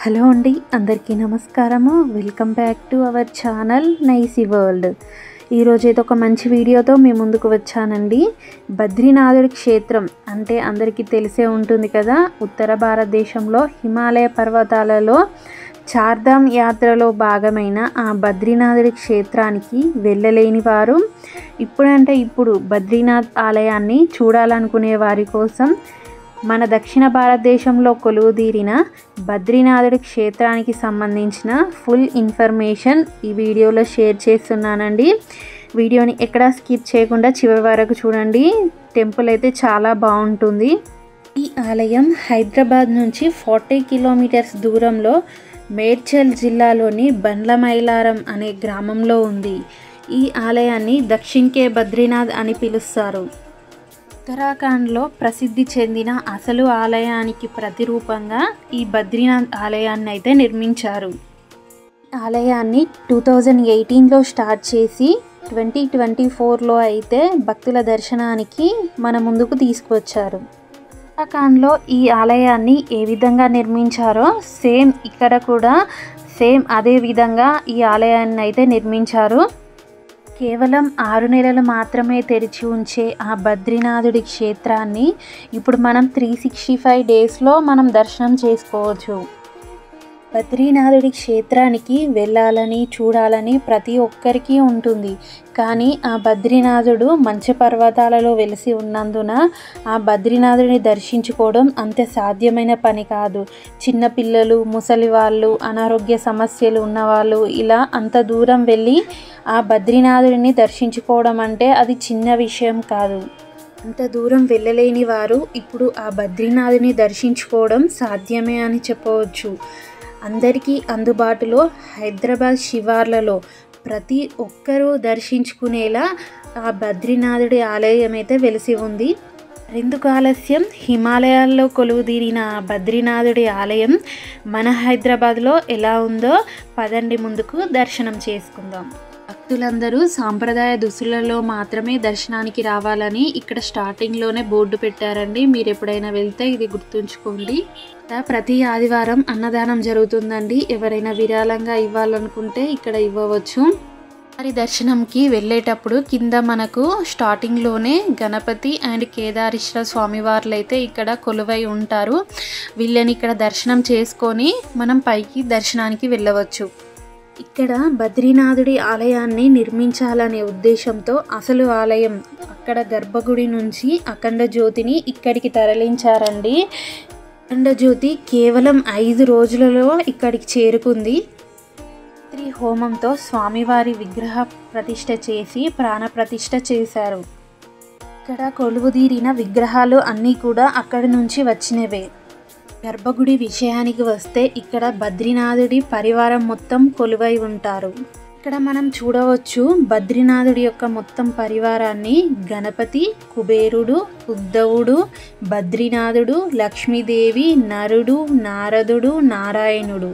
Hello అండి, అందరికీ నమస్కారము. Welcome back to our channel Nicey World. ఈరోజు అయితే ఒక మంచి వీడియోతో మీ ముందుకు వచ్చానండి. బద్రీనాథుడి క్షేత్రం అంటే అందరికీ తెలిసే ఉంటుంది కదా. ఉత్తర భారతదేశంలో హిమాలయ పర్వతాలలో చార్ధామ్ యాత్రలో భాగమైన ఆ బద్రీనాథుడి క్షేత్రానికి వెళ్ళలేని వారు ఇప్పుడు బద్రీనాథ్ ఆలయాన్ని చూడాలనుకునే వారి కోసం మన దక్షిణ భారతదేశంలో కొలువుదీరిన బద్రీనాథుడి క్షేత్రానికి సంబంధించిన ఫుల్ ఇన్ఫర్మేషన్ ఈ వీడియోలో షేర్ చేస్తున్నానండి. వీడియోని ఎక్కడా స్కిప్ చేయకుండా చివరి వరకు చూడండి. టెంపుల్ అయితే చాలా బాగుంటుంది. ఈ ఆలయం హైదరాబాద్ నుంచి 40 కిలోమీటర్స్ దూరంలో మేడ్చల్ జిల్లాలోని బండ్లమైలారం అనే గ్రామంలో ఉంది. ఈ ఆలయాన్ని దక్షిణ్ కే బద్రీనాథ్ అని పిలుస్తారు. ఉత్తరాఖండ్లో ప్రసిద్ధి చెందిన అసలు ఆలయానికి ప్రతిరూపంగా ఈ బద్రీనాథ్ ఆలయాన్ని అయితే నిర్మించారు. ఆలయాన్ని 2018లో స్టార్ట్ చేసి 2024లో అయితే భక్తుల దర్శనానికి మన ముందుకు తీసుకువచ్చారు. ఉత్తరాఖండ్లో ఈ ఆలయాన్ని ఏ విధంగా నిర్మించారో ఇక్కడ కూడా అదే విధంగా ఈ ఆలయాన్ని అయితే నిర్మించారు. కేవలం 6 నెలలు మాత్రమే తెరిచి ఉంచే ఆ బద్రీనాథుడి క్షేత్రాన్ని ఇప్పుడు మనం 365 డేస్లో మనం దర్శనం చేసుకోవచ్చు. బద్రీనాథుడి క్షేత్రానికి వెళ్ళాలని చూడాలని ప్రతి ఒక్కరికి ఉంటుంది. కానీ ఆ బద్రీనాథుడు మంచు పర్వతాలలో వెలిసి ఉన్నందున ఆ బద్రీనాథుడిని దర్శించుకోవడం అంత సాధ్యమైన పని కాదు. చిన్నపిల్లలు, ముసలి వాళ్ళు, అనారోగ్య సమస్యలు ఉన్నవాళ్ళు ఇలా అంత దూరం వెళ్ళి ఆ బద్రీనాథుడిని దర్శించుకోవడం అంటే అది చిన్న విషయం కాదు. అంత దూరం వెళ్ళలేని వారు ఇప్పుడు ఆ బద్రీనాథుని దర్శించుకోవడం సాధ్యమే అని చెప్పవచ్చు. అందరికీ అందుబాటులో హైదరాబాద్ శివార్లలో ప్రతి ఒక్కరూ దర్శించుకునేలా ఆ బద్రీనాథుడి ఆలయం అయితే వెలిసి ఉంది. ఎందుకు ఆలస్యం? హిమాలయాల్లో కొలువుదీరిన బద్రీనాథుడి ఆలయం మన హైదరాబాద్లో ఎలా ఉందో పదండి ముందుకు దర్శనం చేసుకుందాం. భక్తులందరూ సాంప్రదాయ దుస్తులలో మాత్రమే దర్శనానికి రావాలని ఇక్కడ స్టార్టింగ్లోనే బోర్డు పెట్టారండి. మీరు ఎప్పుడైనా వెళ్తే ఇది గుర్తుంచుకోండి. ప్రతి ఆదివారం అన్నదానం జరుగుతుందండి. ఎవరైనా విరాళంగా ఇవ్వాలనుకుంటే ఇక్కడ ఇవ్వవచ్చు. వారి దర్శనంకి వెళ్ళేటప్పుడు కింద మనకు స్టార్టింగ్లోనే గణపతి అండ్ కేదారేశ్వర స్వామివార్లు అయితే ఇక్కడ కొలువై ఉంటారు. వీళ్ళని ఇక్కడ దర్శనం చేసుకొని మనం పైకి దర్శనానికి వెళ్ళవచ్చు. ఇక్కడ బద్రీనాథుడి ఆలయాన్ని నిర్మించాలనే ఉద్దేశంతో అసలు ఆలయం అక్కడ గర్భగుడి నుంచి అఖండ జ్యోతిని ఇక్కడికి తరలించారండి. అఖండ జ్యోతి కేవలం 5 రోజులలో ఇక్కడికి చేరుకుంది. రాత్రి హోమంతో స్వామివారి విగ్రహ ప్రతిష్ఠ చేసి ప్రాణ ప్రతిష్ఠ చేశారు. ఇక్కడ కొలువుదీరిన విగ్రహాలు అన్నీ కూడా అక్కడి నుంచి వచ్చినవే. గర్భగుడి విషయానికి వస్తే ఇక్కడ బద్రీనాథుడి పరివారం మొత్తం కొలువై ఉంటారు. ఇక్కడ మనం చూడవచ్చు బద్రీనాథుడి యొక్క మొత్తం పరివారాన్ని. గణపతి, కుబేరుడు, ఉద్ధవుడు, బద్రీనాథుడు, లక్ష్మీదేవి, నరుడు, నారదుడు, నారాయణుడు,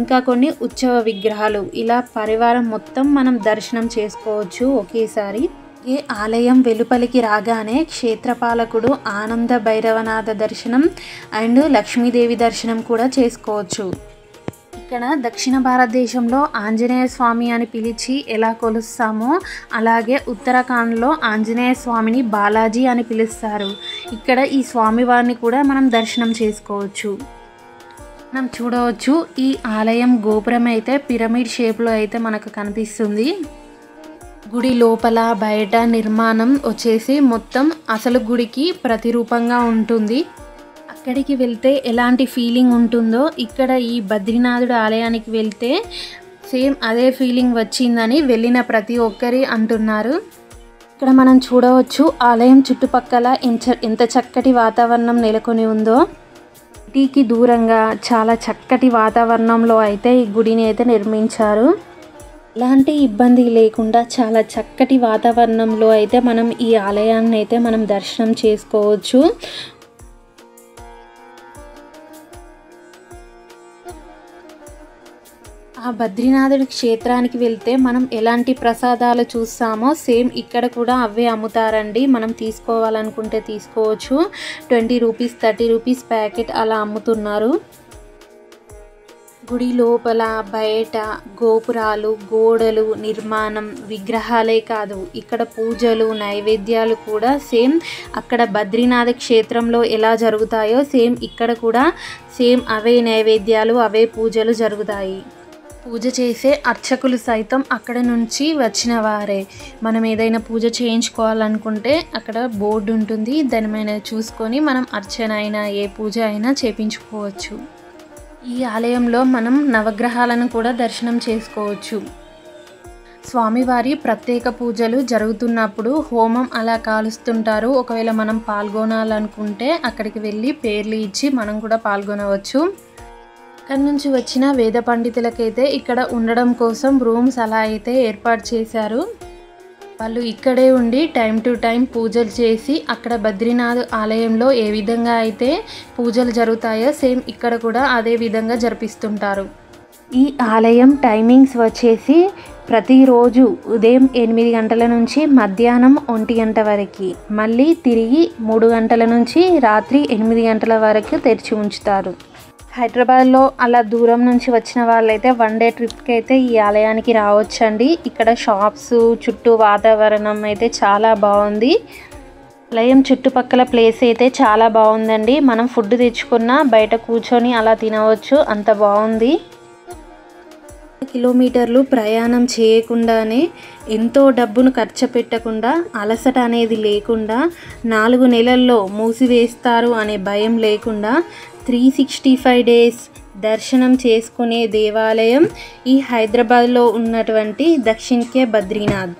ఇంకా కొన్ని ఉత్సవ విగ్రహాలు ఇలా పరివారం మొత్తం మనం దర్శనం చేసుకోవచ్చు ఒకేసారి. ఈ ఆలయం వెలుపలికి రాగానే క్షేత్రపాలకుడు ఆనంద భైరవనాథ దర్శనం అండ్ లక్ష్మీదేవి దర్శనం కూడా చేసుకోవచ్చు. ఇక్కడ దక్షిణ భారతదేశంలో ఆంజనేయ స్వామి అని పిలిచి ఎలా కొలుస్తామో అలాగే ఉత్తరాఖండ్లో ఆంజనేయ స్వామిని బాలాజీ అని పిలుస్తారు. ఇక్కడ ఈ స్వామివారిని కూడా మనం దర్శనం చేసుకోవచ్చు. మనం చూడవచ్చు ఈ ఆలయం గోపురం అయితే పిరమిడ్ షేప్లో అయితే మనకు కనిపిస్తుంది. గుడి లోపల బయట నిర్మాణం వచ్చేసి మొత్తం అసలు గుడికి ప్రతిరూపంగా ఉంటుంది. అక్కడికి వెళ్తే ఎలాంటి ఫీలింగ్ ఉంటుందో ఇక్కడ ఈ బద్రీనాథుడు ఆలయానికి వెళ్తే సేమ్ అదే ఫీలింగ్ వచ్చిందని వెళ్ళిన ప్రతి ఒక్కరి అంటున్నారు. ఇక్కడ మనం చూడవచ్చు ఆలయం చుట్టుపక్కల ఎంత చక్కటి వాతావరణం నెలకొని ఉందో. సిటీకి దూరంగా చాలా చక్కటి వాతావరణంలో అయితే ఈ గుడిని అయితే నిర్మించారు. ఎలాంటి ఇబ్బంది లేకుండా చాలా చక్కటి వాతావరణంలో అయితే మనం ఈ ఆలయాన్ని అయితే మనం దర్శనం చేసుకోవచ్చు. ఆ బద్రీనాథుడి క్షేత్రానికి వెళ్తే మనం ఎలాంటి ప్రసాదాలు చూస్తామో సేమ్ ఇక్కడ కూడా అవే అమ్ముతారండి. మనం తీసుకోవాలనుకుంటే తీసుకోవచ్చు. 20 రూపీస్ 30 రూపీస్ ప్యాకెట్ అలా అమ్ముతున్నారు. గుడి లోపల బయట గోపురాలు గోడలు నిర్మాణం విగ్రహాలే కాదు, ఇక్కడ పూజలు నైవేద్యాలు కూడా సేమ్ అక్కడ బద్రీనాథ క్షేత్రంలో ఎలా జరుగుతాయో సేమ్ ఇక్కడ కూడా సేమ్ అవే నైవేద్యాలు అవే పూజలు జరుగుతాయి. పూజ చేసే అర్చకులు సైతం అక్కడ నుంచి వచ్చిన వారే. మనం ఏదైనా పూజ చేయించుకోవాలనుకుంటే అక్కడ బోర్డు ఉంటుంది, దాని మీద చూసుకొని మనం అర్చన అయినా ఏ పూజ అయినా చేయించుకోవచ్చు. ఈ ఆలయంలో మనం నవగ్రహాలను కూడా దర్శనం చేసుకోవచ్చు. స్వామివారి ప్రత్యేక పూజలు జరుగుతున్నప్పుడు హోమం అలా కాలుస్తుంటారు. ఒకవేళ మనం పాల్గొనాలనుకుంటే అక్కడికి వెళ్ళి పేర్లు ఇచ్చి మనం కూడా పాల్గొనవచ్చు. అక్కడి నుంచి వచ్చిన వేద పండితులకైతే ఇక్కడ ఉండడం కోసం రూమ్స్ అలా అయితే ఏర్పాటు చేశారు. వాళ్ళు ఇక్కడే ఉండి టైం టు టైం పూజలు చేసి అక్కడ బద్రీనాథ్ ఆలయంలో ఏ విధంగా అయితే పూజలు జరుగుతాయో సేమ్ ఇక్కడ కూడా అదే విధంగా జరిపిస్తుంటారు. ఈ ఆలయం టైమింగ్స్ వచ్చేసి ప్రతిరోజు ఉదయం 8 గంటల నుంచి మధ్యాహ్నం 1 గంట వరకు, మళ్ళీ తిరిగి 3 గంటల నుంచి రాత్రి 8 గంటల వరకు తెరిచి ఉంచుతారు. హైదరాబాద్లో అలా దూరం నుంచి వచ్చిన వాళ్ళైతే 1 డే ట్రిప్కి అయితే ఈ ఆలయానికి రావచ్చండి. ఇక్కడ షాప్స్ చుట్టూ వాతావరణం అయితే చాలా బాగుంది. ఆలయం చుట్టుపక్కల ప్లేస్ అయితే చాలా బాగుందండి. మనం ఫుడ్ తెచ్చుకున్నా బయట కూర్చొని అలా తినవచ్చు, అంత బాగుంది. కిలోమీటర్లు ప్రయాణం చేయకుండానే ఎంతో డబ్బును ఖర్చు పెట్టకుండా అలసట అనేది లేకుండా 4 నెలల్లో మూసివేస్తారు అనే భయం లేకుండా 365 డేస్ దర్శనం చేసుకునే దేవాలయం ఈ హైదరాబాద్లో ఉన్నటువంటి దక్షిణ్కే బద్రీనాథ్.